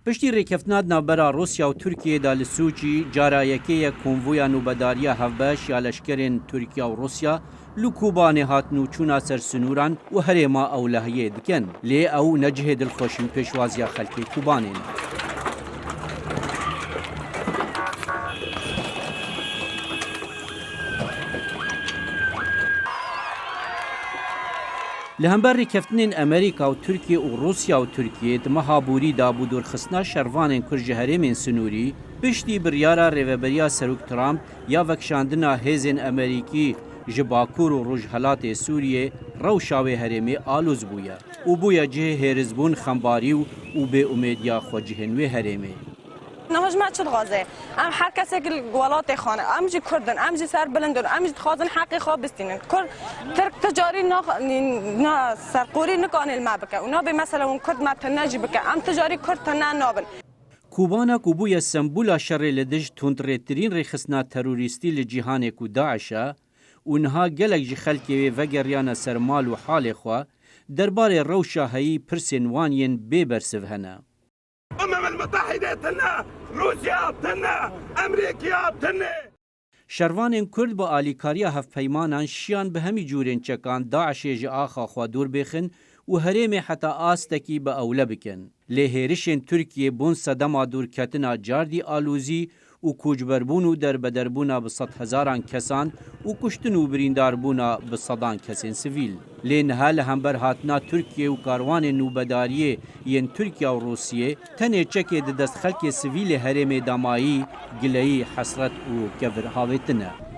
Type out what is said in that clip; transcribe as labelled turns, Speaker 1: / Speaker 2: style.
Speaker 1: پشتی ڕێکەفتنا ناوبەرە رووسیا و تورکیەدا لە سووچی جارا یەکەیە کۆنڤۆیا نوبەداریە هەڤبەش یا لەشکرên تورکیا و رووسیا لە کوبانێ هاتن و چوونا سەر سنووران و هەرێما ئەو لە هەیە دکەن لێ ئەو نەجهێ دڵخۆشین پێشوازیە خەلکی کوبانێن. لە هەمبەر ڕێکەفتنên ئەمریکا و تورکیە و رووسیا و تورکیە مەهابووریدا بوو دوورخستنا شەڕڤانên کورد ji herêmên سنووری پشتی biryara rêveberiya Serok Trump ya vekşandina hêzên Amerîkî ji Bakur û Rojhilatê Sûriyê rewşa wê herêmê alûz bûye û bûye cihê hêrizbûn, xembarî û bêûmêdiya xwe cihên wê herêmê.
Speaker 2: نهجمات شد غازه ام هر کسی که ولات خانه ام جی کردن ام جی سر بلندن ام جی خوازن حقی خواب بستینن کر ترک تجاری نا سرقوری نکان الما بکه اونا به مثلا اون کرد ما تنجی بکه ام تجاری کرد تنن نابن
Speaker 1: کوبانا کوبویا سمبولا شر لدج تندرترین ریخسنا تروریستی لجیهان کو داعشه اونها گلک جی خلکی وگریان سرمال و حال خو دربار روشا هی پرسن وانین ببرسو هنه
Speaker 3: الأمم المتحدة تنا روسيا تنا أمريكا تنا
Speaker 1: شروانên Kurd bi alîkariya hevpeymanan şiyan bi hemî cûrên çekan Daişê ji axa xwe dûr bêxin û herêmê heta astekî bi ewle bikin. Lê hêrişên Tirkiye bûn sedema dûrketina cardî alûzî û koçberbûn û derbederbûna bi sed hezaran kesan û kuştin û birîndarbûna bi sedan kesên sivîl. Lê niha li hember hatina Tirkiye û karwanên nûbedariyê yên Tirkiya û Rûsyê tenê çekê di dest xelkê sivîlê herêmê damayî, gileyî, hesret û kevir havêtin e.